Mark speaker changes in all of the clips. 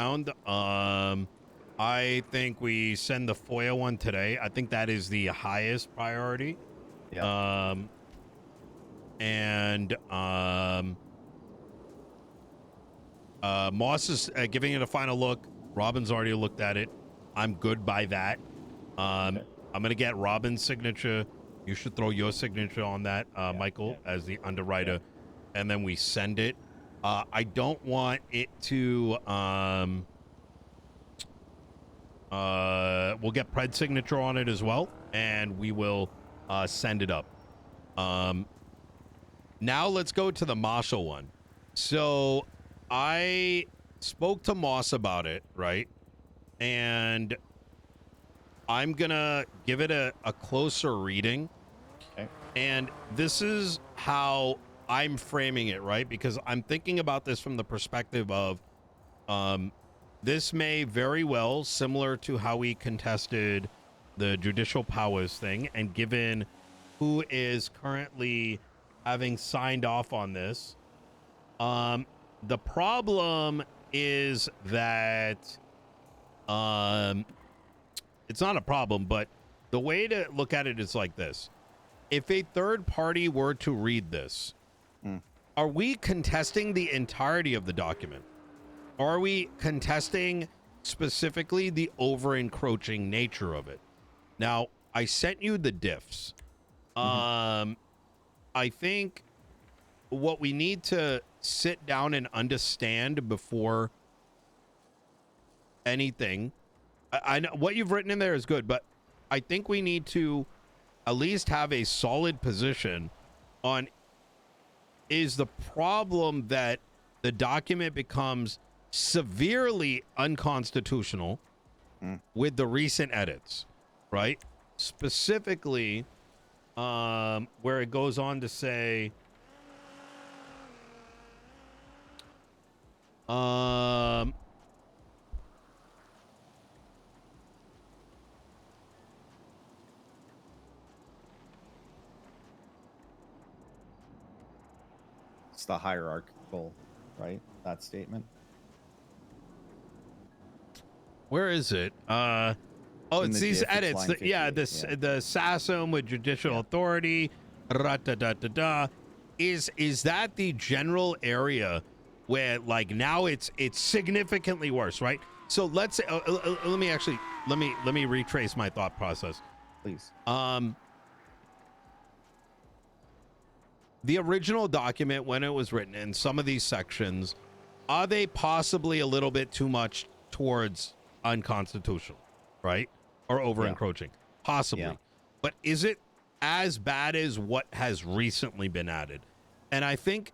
Speaker 1: round. I think we send the FOIA one today. I think that is the highest priority.
Speaker 2: Yeah.
Speaker 1: Moss is giving it a final look. Robin's already looked at it. I'm good by that.
Speaker 2: Okay.
Speaker 1: I'm gonna get Robin's signature. You should throw your signature on that, Michael, as the underwriter, and then we send it. I don't want it to. We'll get Pred's signature on it as well, and we will send it up. Now let's go to the Marshal one. So I spoke to Moss about it, right? And I'm gonna give it a closer reading.
Speaker 2: Okay.
Speaker 1: And this is how I'm framing it, right? Because I'm thinking about this from the perspective of this may very well, similar to how we contested the judicial powers thing, and given who is currently having signed off on this, the problem is that it's not a problem, but the way to look at it is like this. If a third party were to read this, are we contesting the entirety of the document? Or are we contesting specifically the over-encroaching nature of it? Now, I sent you the diffs. I think what we need to sit down and understand before anything, I know what you've written in there is good, but I think we need to at least have a solid position on, is the problem that the document becomes severely unconstitutional with the recent edits, right? Specifically, where it goes on to say,
Speaker 2: It's the hierarchical, right? That statement.
Speaker 1: where is it? Oh,
Speaker 2: In
Speaker 1: it's
Speaker 2: the
Speaker 1: these
Speaker 2: diff, it's
Speaker 1: edits.
Speaker 2: line
Speaker 1: The,
Speaker 2: 58,
Speaker 1: yeah, this
Speaker 2: yeah.
Speaker 1: the SASM with judicial authority. Da-da-da-da-da. Is that the general area where, like, now it's significantly worse, right? So let's say, let me retrace my thought process.
Speaker 2: Please.
Speaker 1: The original document, when it was written in some of these sections, are they possibly a little bit too much towards unconstitutional, right? Or over encroaching? Possibly.
Speaker 2: Yeah.
Speaker 1: But is it as bad as what has recently been added? And I think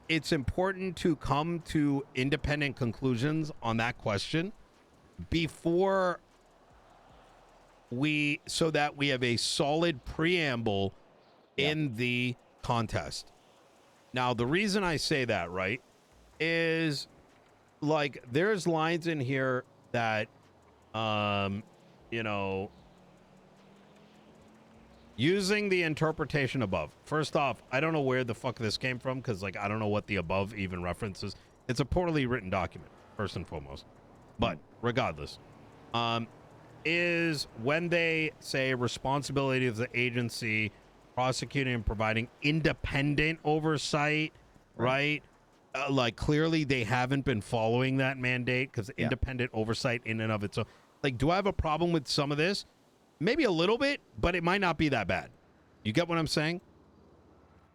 Speaker 1: it's important to come to independent conclusions on that question before so that we have a solid preamble in the contest. Now, the reason I say that, right, is like there's lines in here that, you know, using the interpretation above. First off, I don't know where the fuck this came from, because, like, I don't know what the above even references. It's a poorly written document, first and foremost. But regardless, is when they say responsibility of the agency prosecuting and providing independent oversight, right? Like, clearly they haven't been following that mandate, because independent oversight in and of itself. Like, do I have a problem with some of this? Maybe a little bit, but it might not be that bad. You get what I'm saying?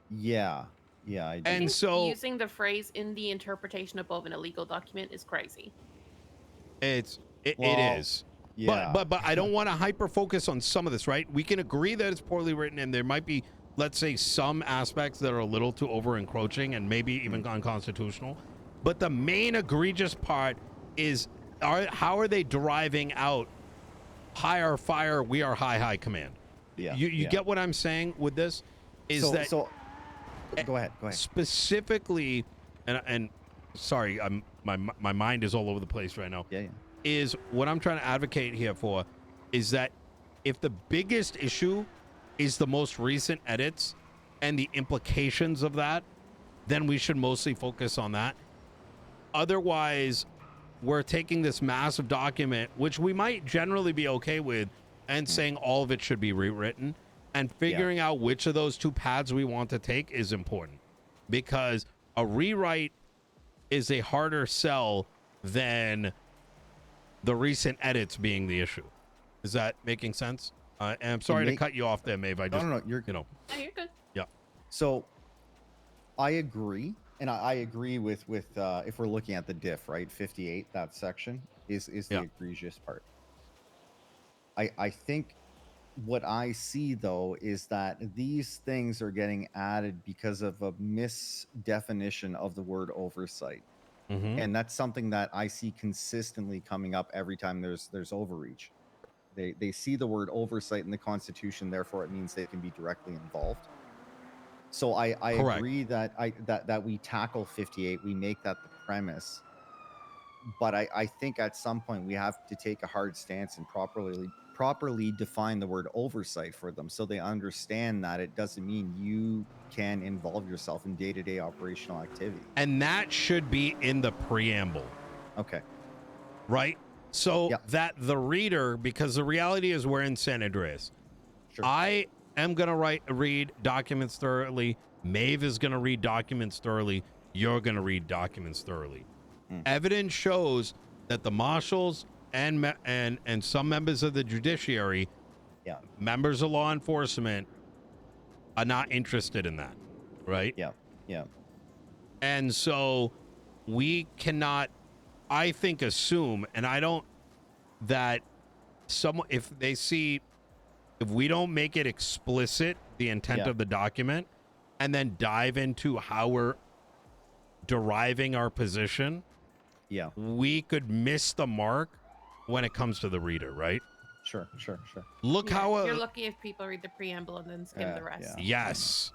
Speaker 2: Yeah. Yeah, I do.
Speaker 1: And so
Speaker 3: using the phrase "in the interpretation above" in a legal document is crazy.
Speaker 1: it is.
Speaker 2: Yeah.
Speaker 1: But I don't want to hyper focus on some of this, right? We can agree that it's poorly written, and there might be, let's say, some aspects that are a little too over encroaching and maybe even unconstitutional. But the main egregious part is, how are they deriving out higher fire, we are high command?
Speaker 2: Yeah.
Speaker 1: You get what I'm saying with this? Is
Speaker 2: so go ahead.
Speaker 1: Specifically, and sorry, my mind is all over the place right now.
Speaker 2: Yeah.
Speaker 1: Is what I'm trying to advocate here for is that if the biggest issue is the most recent edits and the implications of that, then we should mostly focus on that. Otherwise, we're taking this massive document, which we might generally be okay with, and saying all of it should be rewritten, and figuring out which of those two paths we want to take is important, because a rewrite is a harder sell than the recent edits being the issue. Is that making sense? And I'm sorry to cut you off there, Maeve. I just,
Speaker 2: no, you're
Speaker 3: Oh, you're good.
Speaker 1: yeah.
Speaker 2: So I agree, and I agree with if we're looking at the diff, right? 58, that section is the egregious part. I think what I see though is that these things are getting added because of a misdefinition of the word oversight. And that's something that I see consistently coming up every time there's overreach. They see the word oversight in the Constitution, therefore it means they can be directly involved. So I agree that that we tackle 58, we make that the premise. But I think at some point we have to take a hard stance and properly define the word oversight for them, so they understand that it doesn't mean you can involve yourself in day-to-day operational activity.
Speaker 1: And that should be in the preamble.
Speaker 2: Okay.
Speaker 1: Right? So that the reader, because the reality is we're in San Andreas.
Speaker 2: Sure.
Speaker 1: I am going to read documents thoroughly. Maeve is going to read documents thoroughly. You're going to read documents thoroughly. Evidence shows that the marshals and some members of the judiciary, members of law enforcement, are not interested in that, right?
Speaker 2: Yeah.
Speaker 1: And so we cannot, I think, assume, and I don't, that if we don't make it explicit, the intent of the document, and then dive into how we're deriving our position, we could miss the mark when it comes to the reader, right?
Speaker 2: Sure.
Speaker 1: Look how
Speaker 3: you're lucky if people read the preamble and then skim the rest.
Speaker 1: Yes.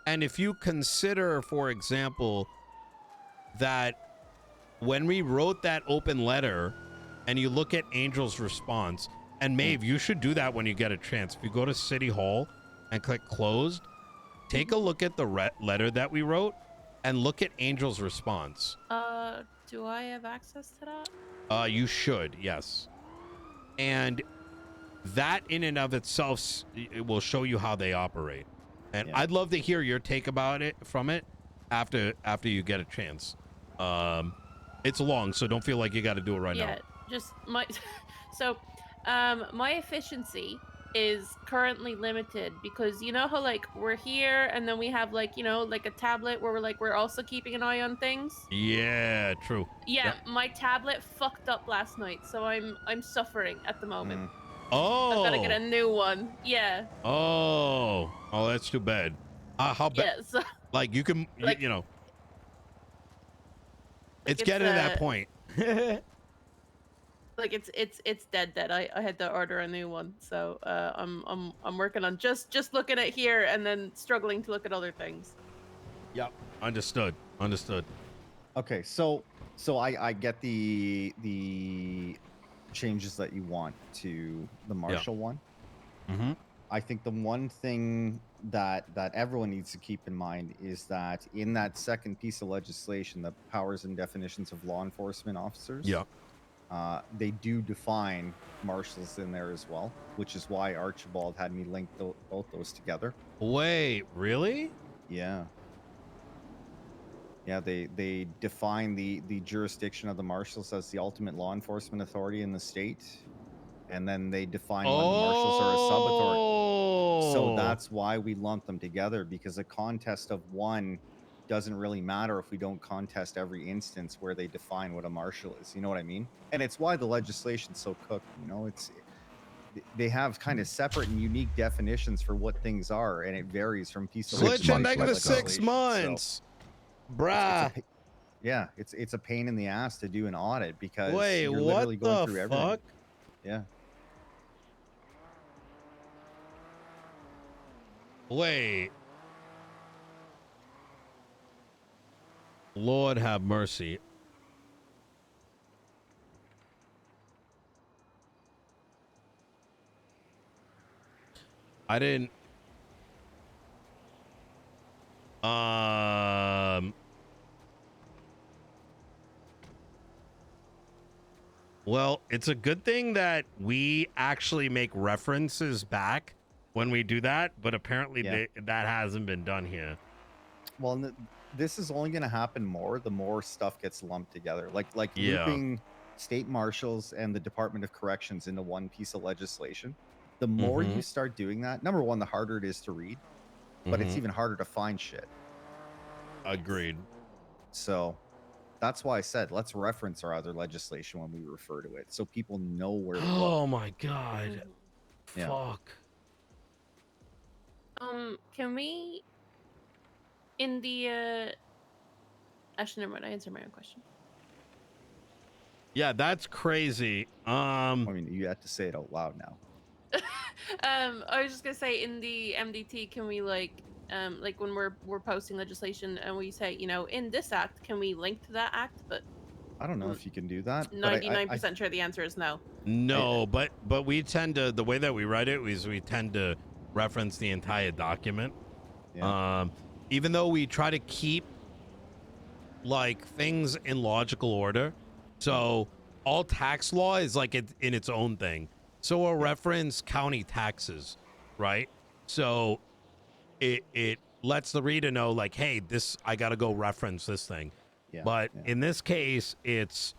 Speaker 1: And if you consider, for example, that when we wrote that open letter and you look at Angel's response, and Maeve, you should do that when you get a chance. If you go to City Hall and click closed, take a look at the letter that we wrote and look at Angel's response.
Speaker 3: Do I have access to that?
Speaker 1: You should, yes. And that in and of itself, it will show you how they operate. And I'd love to hear your take about it after you get a chance. It's long, so don't feel like you got to do it right now.
Speaker 3: Yeah, just my my efficiency is currently limited because you know how like we're here and then we have like, you know, like a tablet where we're also keeping an eye on things.
Speaker 1: Yeah, true.
Speaker 3: Yeah, my tablet fucked up last night, so I'm suffering at the moment.
Speaker 1: Oh,
Speaker 3: I've got to get a new one. Yeah.
Speaker 1: Oh, that's too bad. How bad?
Speaker 3: Yeah, so,
Speaker 1: like you can,
Speaker 3: like,
Speaker 1: you know,
Speaker 3: like
Speaker 1: it's getting to that point.
Speaker 3: Like it's dead. I had to order a new one, so I'm working on just looking at here and then struggling to look at other things.
Speaker 1: Yep. Understood.
Speaker 2: Okay, so I get the changes that you want to the Marshal one. I think the one thing that everyone needs to keep in mind is that in that second piece of legislation, the powers and definitions of law enforcement officers, they do define marshals in there as well, which is why Archibald had me link both those together.
Speaker 1: Wait, really?
Speaker 2: Yeah, they define the jurisdiction of the marshals as the ultimate law enforcement authority in the state, and then they define when the marshals are a sub-authority. So that's why we lump them together, because a contest of one doesn't really matter if we don't contest every instance where they define what a marshal is. You know what I mean? And it's why the legislation's so cooked. You know, they have kind of separate and unique definitions for what things are, and it varies from piece of
Speaker 1: Glitch
Speaker 2: legislation.
Speaker 1: in -6 months. Bruh.
Speaker 2: It's a pain in the ass to do an audit because
Speaker 1: wait,
Speaker 2: you're literally
Speaker 1: what
Speaker 2: going
Speaker 1: the
Speaker 2: through
Speaker 1: fuck?
Speaker 2: everything. Yeah.
Speaker 1: Wait. Lord have mercy. I didn't. Well, it's a good thing that we actually make references back when we do that, but apparently
Speaker 2: Yeah.
Speaker 1: that hasn't been done here.
Speaker 2: Well, this is only going to happen more the more stuff gets lumped together. Like
Speaker 1: Yeah.
Speaker 2: looping state marshals and the Department of Corrections into one piece of legislation. The more you start doing that, number one, the harder it is to read, but it's even harder to find shit.
Speaker 1: Agreed.
Speaker 2: So that's why I said let's reference our other legislation when we refer to it, so people know where to look.
Speaker 1: Oh my god.
Speaker 2: Yeah.
Speaker 1: Fuck.
Speaker 3: Can we in the actually never mind, I answered my own question.
Speaker 1: Yeah, that's crazy.
Speaker 2: I mean, you have to say it out loud now.
Speaker 3: I was just gonna say in the MDT, can we like when we're posting legislation and we say, you know, in this act, can we link to that act? But
Speaker 2: I don't know if you can do that.
Speaker 3: 99% sure the answer is no.
Speaker 1: No, but we tend to, the way that we write it is we tend to reference the entire document.
Speaker 2: Yeah.
Speaker 1: Even though we try to keep like things in logical order. So all tax law is like in its own thing. So we'll reference county taxes, right? So it lets the reader know like, hey, this, I got to go reference this thing.
Speaker 2: Yeah,
Speaker 1: But
Speaker 2: yeah.
Speaker 1: in this case, it's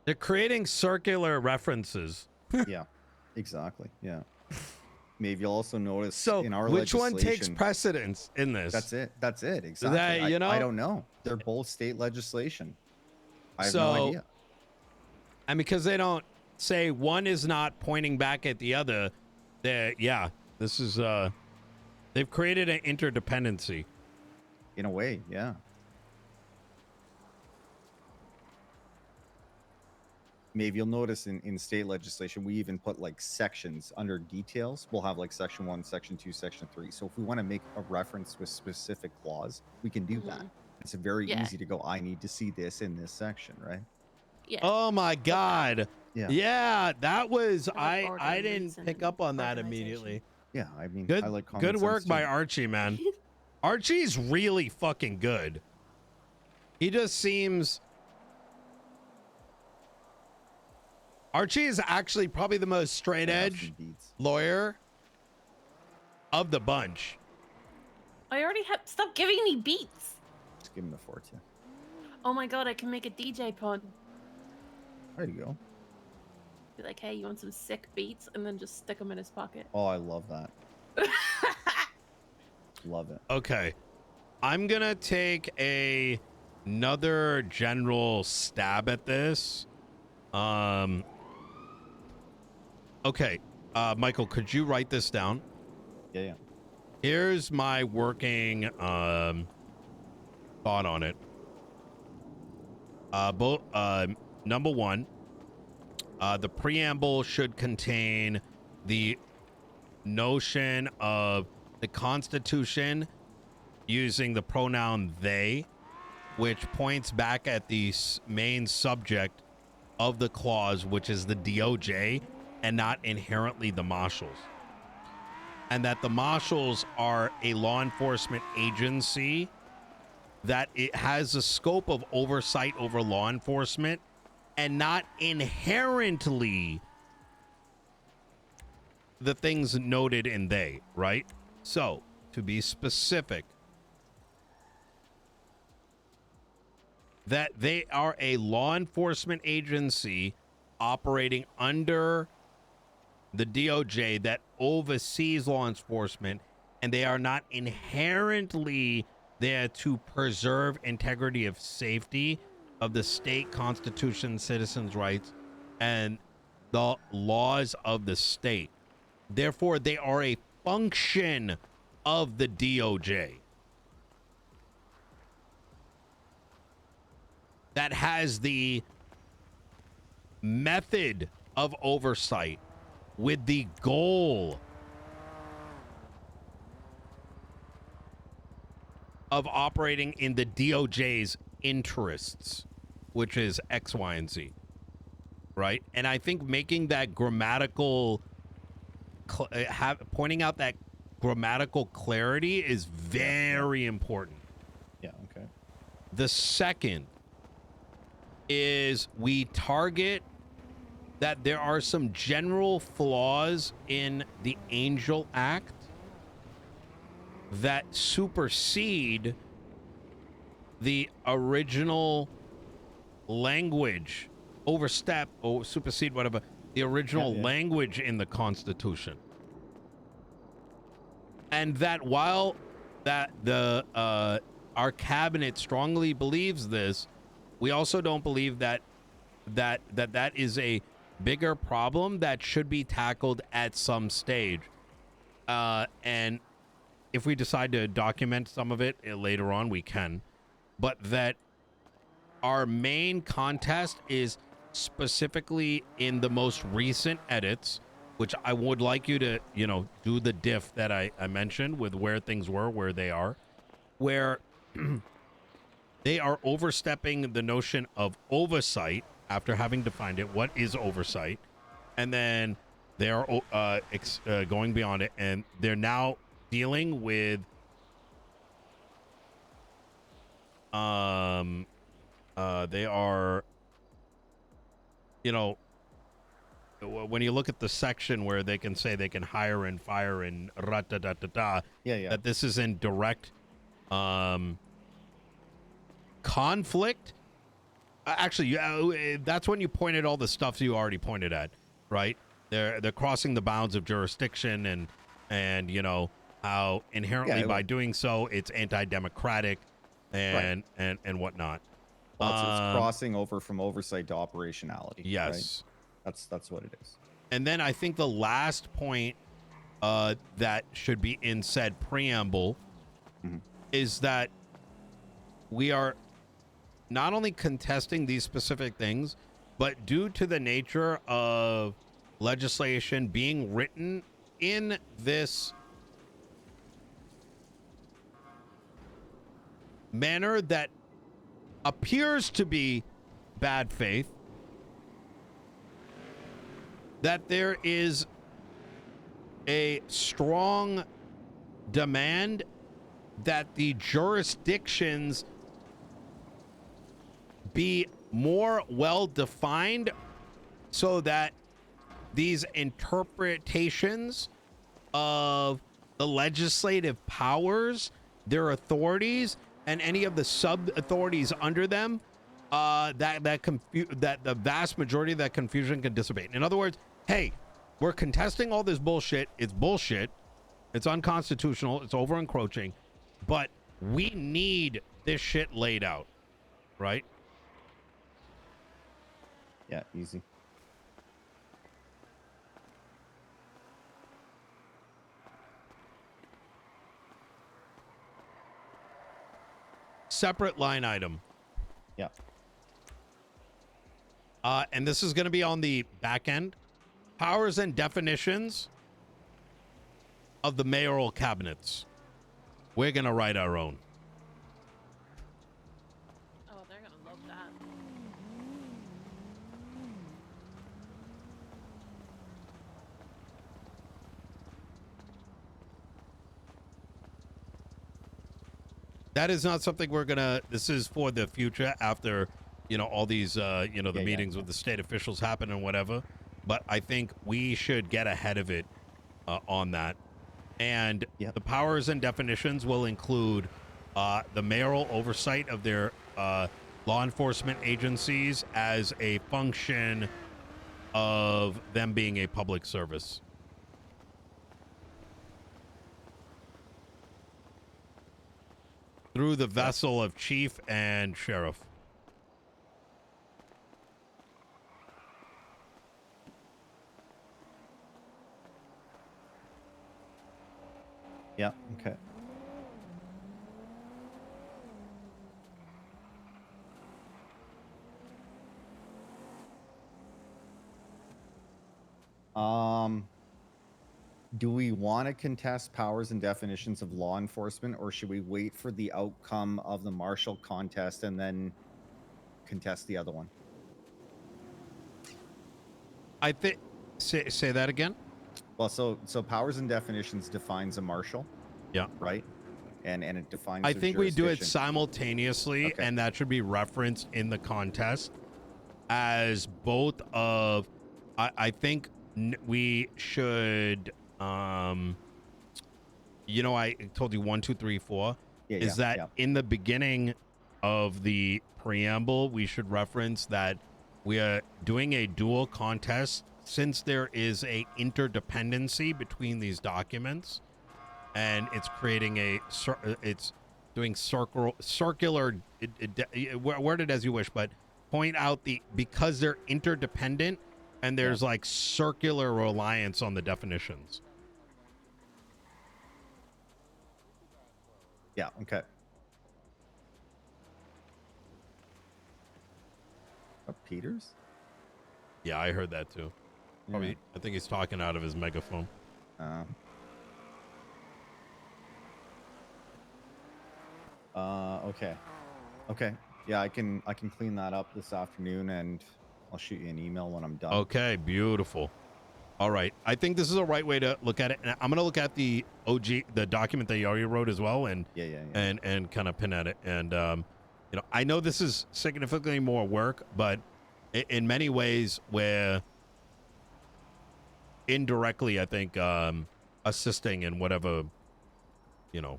Speaker 1: they're creating circular references.
Speaker 2: Yeah, exactly. Yeah. Maybe you'll also notice
Speaker 1: So
Speaker 2: in our
Speaker 1: which one takes
Speaker 2: legislation-
Speaker 1: precedence in this?
Speaker 2: That's it. That's it. Exactly.
Speaker 1: That, you know?
Speaker 2: I don't know. They're both state legislation. I have
Speaker 1: So-
Speaker 2: no idea.
Speaker 1: And because they don't say one is not pointing back at the other, yeah, this is they've created an interdependency.
Speaker 2: In a way, yeah. Maybe you'll notice in state legislation, we even put like sections under details. We'll have like section 1, section 2, section 3. So if we want to make a reference with specific clause, we can do that. It's very easy to go, I need to see this in this section, right?
Speaker 3: Yeah.
Speaker 1: Oh my god.
Speaker 2: Yeah.
Speaker 1: Yeah, that was
Speaker 3: I like
Speaker 1: I
Speaker 3: order,
Speaker 1: didn't
Speaker 3: reason,
Speaker 1: pick up on that
Speaker 3: organization.
Speaker 1: immediately.
Speaker 2: Yeah, I mean,
Speaker 1: Good
Speaker 2: I like common
Speaker 1: good work
Speaker 2: sense,
Speaker 1: by
Speaker 2: too.
Speaker 1: Archie, man. Archie's really fucking good. He just seems Archie is actually probably the most straight
Speaker 2: Yeah,
Speaker 1: edge
Speaker 2: some beats.
Speaker 1: lawyer of the bunch.
Speaker 3: I already have. Stop giving me beats.
Speaker 2: Just give him the forte.
Speaker 3: Oh my god, I can make a DJ pod.
Speaker 2: There you go.
Speaker 3: Be like, hey, you want some sick beats? And then just stick them in his pocket.
Speaker 2: Oh, I love that. Love it.
Speaker 1: Okay. I'm going to take another general stab at this. Okay. Michael, could you write this down?
Speaker 2: Yeah.
Speaker 1: Here's my working thought on it. Number one, the preamble should contain the notion of the Constitution using the pronoun they, which points back at the main subject of the clause, which is the DOJ and not inherently the marshals. And that the marshals are a law enforcement agency, that it has a scope of oversight over law enforcement and not inherently the things noted in they, right? So, to be specific, that they are a law enforcement agency operating under the DOJ that oversees law enforcement, and they are not inherently there to preserve integrity of safety of the state constitution, citizens' rights, and the laws of the state. Therefore, they are a function of the DOJ that has the method of oversight with the goal of operating in the DOJ's interests, which is X, Y, and Z, right? And I think making that grammatical, pointing out that grammatical clarity is very important.
Speaker 2: Yeah. Okay.
Speaker 1: The second is we target that there are some general flaws in the Angel Act that supersede the original language, overstep or supersede whatever, the original language in the Constitution. And that while that the our cabinet strongly believes this, we also don't believe that is a bigger problem that should be tackled at some stage. And if we decide to document some of it later on, we can. But that our main contest is specifically in the most recent edits, which I would like you to, do the diff that I mentioned with where things were, where they are, where they are overstepping the notion of oversight after having defined it. What is oversight? And then they are going beyond it, and they're now dealing with they are, when you look at the section where they can say they can hire and fire and that this is in direct conflict. Actually, that's when you pointed all the stuff you already pointed at, right? They're crossing the bounds of jurisdiction, and how inherently by doing so it's anti-democratic and whatnot.
Speaker 2: Well, it's crossing over from oversight to operationality.
Speaker 1: Yes,
Speaker 2: right? That's what it is.
Speaker 1: And then I think the last point that should be in said preamble is that we are not only contesting these specific things, but due to the nature of legislation being written in this manner that appears to be bad faith, that there is a strong demand that the jurisdictions be more well defined so that these interpretations of the legislative powers, their authorities, and any of the sub authorities under them, that the vast majority of that confusion can dissipate. In other words, hey, we're contesting all this bullshit. It's bullshit. It's unconstitutional. It's over encroaching, but we need this shit laid out, right?
Speaker 2: Yeah, easy.
Speaker 1: Separate line item.
Speaker 2: Yeah.
Speaker 1: And this is going to be on the back end. Powers and definitions of the mayoral cabinets. We're going to write our own.
Speaker 3: Oh, they're going to love that.
Speaker 1: That is not something we're going to, this is for the future after, all these, the meetings with the state officials happen and whatever. But I think we should get ahead of it on that. And the powers and definitions will include the mayoral oversight of their law enforcement agencies as a function of them being a public service. Through the vessel of chief and sheriff.
Speaker 2: Yeah, okay. Do we want to contest powers and definitions of law enforcement, or should we wait for the outcome of the Marshal contest and then contest the other one?
Speaker 1: I think say that again.
Speaker 2: Well, so powers and definitions defines a Marshal.
Speaker 1: Yeah.
Speaker 2: Right. And it defines.
Speaker 1: I think we do it
Speaker 2: jurisdiction.
Speaker 1: simultaneously,
Speaker 2: Okay.
Speaker 1: and that should be referenced in the contest. as both of, I think we should, you know, I told you 1, 2, 3, 4.
Speaker 2: Yeah,
Speaker 1: Is
Speaker 2: yeah,
Speaker 1: that
Speaker 2: yeah.
Speaker 1: in the beginning of the preamble, we should reference that we are doing a dual contest since there is a interdependency between these documents, and it's creating it's doing circular, word it as you wish, but point out because they're interdependent and there's like circular reliance on the definitions.
Speaker 2: Yeah, okay. Peters?
Speaker 1: Yeah, I heard that too. Probably,
Speaker 2: Yeah.
Speaker 1: I think he's talking out of his megaphone.
Speaker 2: Okay. Okay. Yeah, I can clean that up this afternoon, and I'll shoot you an email when I'm done.
Speaker 1: Okay, beautiful. All right, I think this is a right way to look at it. And I'm gonna look at the the document that you already wrote as well, and and kind of pin at it. And you know, I know this is significantly more work, but in many ways, where indirectly, I think assisting in whatever, you know.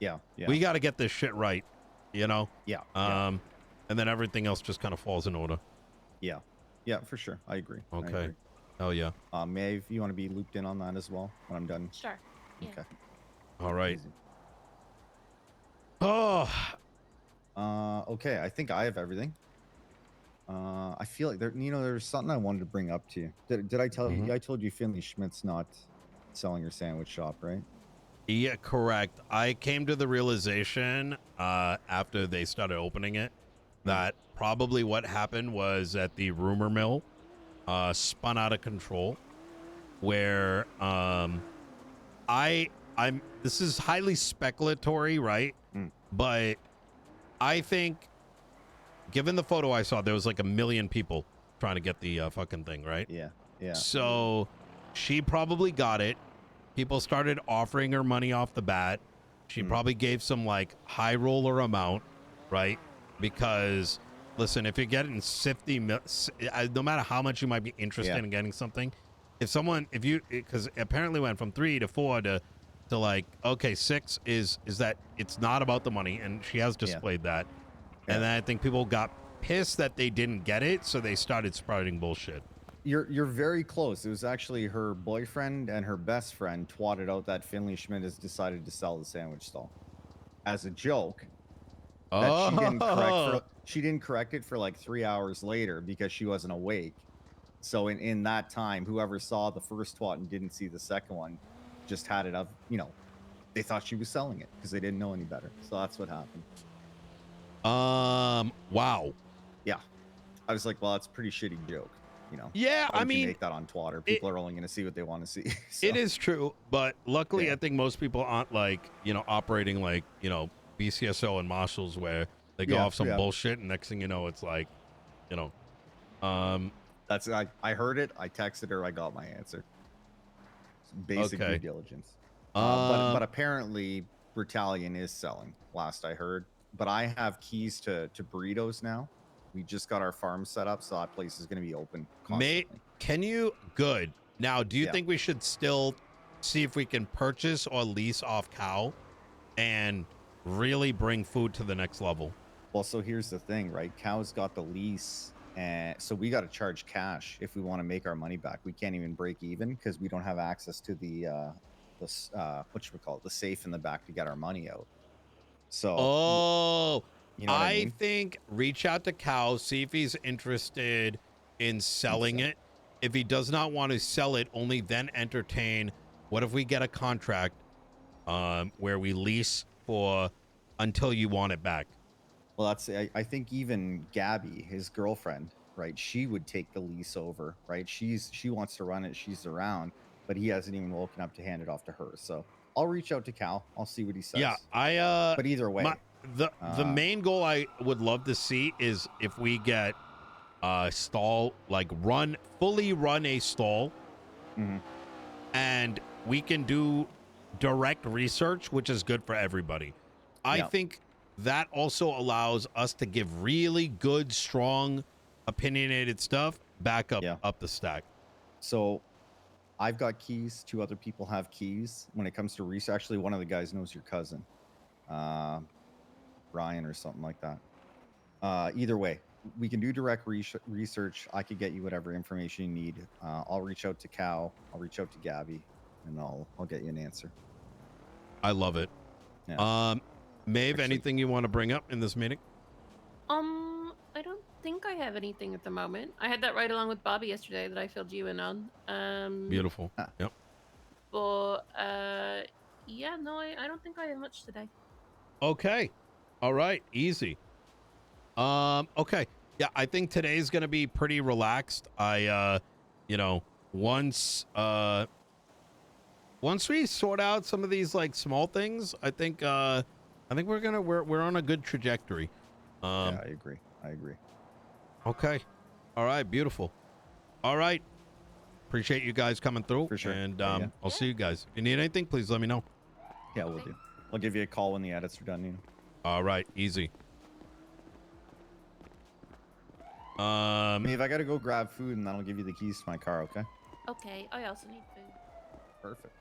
Speaker 2: Yeah.
Speaker 1: We got to get this shit right, you know.
Speaker 2: Yeah.
Speaker 1: And then everything else just kind of falls in order.
Speaker 2: Yeah. Yeah, for sure. I agree.
Speaker 1: Okay.
Speaker 2: I agree.
Speaker 1: Oh yeah.
Speaker 2: Maeve, you want to be looped in on that as well when I'm done?
Speaker 3: Sure. Yeah.
Speaker 2: Okay.
Speaker 1: All right.
Speaker 2: Easy.
Speaker 1: Oh.
Speaker 2: Okay. I think I have everything. I feel like Nino, there's something I wanted to bring up to you. Did I tell you? I told you Finley Schmidt's not selling your sandwich shop, right?
Speaker 1: Yeah, correct. I came to the realization after they started opening it that probably what happened was that the rumor mill spun out of control, where this is highly speculatory, right? But I think, given the photo I saw, there was like 1 million people trying to get the fucking thing, right?
Speaker 2: Yeah.
Speaker 1: So she probably got it. People started offering her money off the bat. She probably gave some like high roller amount, right? Because listen, if you're getting no matter how much you might be interested in getting something, because apparently went from 3 to 4 to like, okay, 6 is that it's not about the money, and she has displayed that. And then I think people got pissed that they didn't get it, so they started sprouting bullshit.
Speaker 2: You're very close. It was actually her boyfriend and her best friend twatted out that Finley Schmidt has decided to sell the sandwich stall as a joke. That she didn't correct it for like 3 hours later because she wasn't awake. So in that time, whoever saw the first twat and didn't see the second one just had it up, you know, they thought she was selling it because they didn't know any better. So that's what happened.
Speaker 1: Wow.
Speaker 2: Yeah. I was like, well, that's a pretty shitty joke. You know,
Speaker 1: yeah, I mean,
Speaker 2: make that on Twitter. People are only going to see what they want to see. So.
Speaker 1: It is true, but luckily, I think most people aren't like, you know, operating like, you know, BCSO and Marshals where they go off some bullshit, and next thing you know, it's like, you know,
Speaker 2: that's I heard it. I texted her. I got my answer. It's basic due diligence. But apparently, Battalion is selling. Last I heard, but I have keys to burritos now. We just got our farm set up, so that place is going to be open constantly.
Speaker 1: Can you? Good. Now, do you think we should still see if we can purchase or lease off Cow and really bring food to the next level?
Speaker 2: Well, so here's the thing, right? Cow's got the lease, and so we got to charge cash if we want to make our money back. We can't even break even because we don't have access to the what should we call it, the safe in the back to get our money out. So, you know what I mean?
Speaker 1: think reach out to Cow, see if he's interested in selling it. If he does not want to sell it, only then entertain. What if we get a contract where we lease for until you want it back?
Speaker 2: Well, I think even Gabby, his girlfriend, right? She would take the lease over, right? She wants to run it. She's around, but he hasn't even woken up to hand it off to her. So I'll reach out to Cal. I'll see what he says.
Speaker 1: Yeah,
Speaker 2: but either way,
Speaker 1: the main goal I would love to see is if we get stall, like fully run a stall, and we can do direct research, which is good for everybody. I think that also allows us to give really good, strong opinionated stuff, back up
Speaker 2: Yeah.
Speaker 1: up the stack.
Speaker 2: So I've got keys. 2 other people have keys. When it comes to research, actually, one of the guys knows your cousin, Ryan or something like that. Either way, we can do direct research. I could get you whatever information you need. I'll reach out to Cal. I'll reach out to Gabby, and I'll get you an answer.
Speaker 1: I love it.
Speaker 2: Yeah.
Speaker 1: Maeve,
Speaker 2: Actually-
Speaker 1: anything you want to bring up in this meeting?
Speaker 3: I don't think I have anything at the moment. I had that right along with Bobby yesterday that I filled you in on.
Speaker 1: Beautiful.
Speaker 2: Ah.
Speaker 1: Yep.
Speaker 3: But yeah, no, I don't think I have much today.
Speaker 1: Okay. All right. Easy. Okay. Yeah, I think today's gonna be pretty relaxed. Once we sort out some of these like small things, I think we're on a good trajectory.
Speaker 2: Yeah, I agree.
Speaker 1: Okay. All right. Beautiful. All right. Appreciate you guys coming through.
Speaker 2: For sure.
Speaker 1: And
Speaker 2: Yeah.
Speaker 1: I'll see you guys. If you need anything, please let me know.
Speaker 2: Yeah, we'll do. I'll give you a call when the edits are done. You know.
Speaker 1: All right. Easy.
Speaker 2: If I gotta go grab food, and then I'll give you the keys to my car. Okay.
Speaker 3: Okay, I also need food.
Speaker 2: Perfect.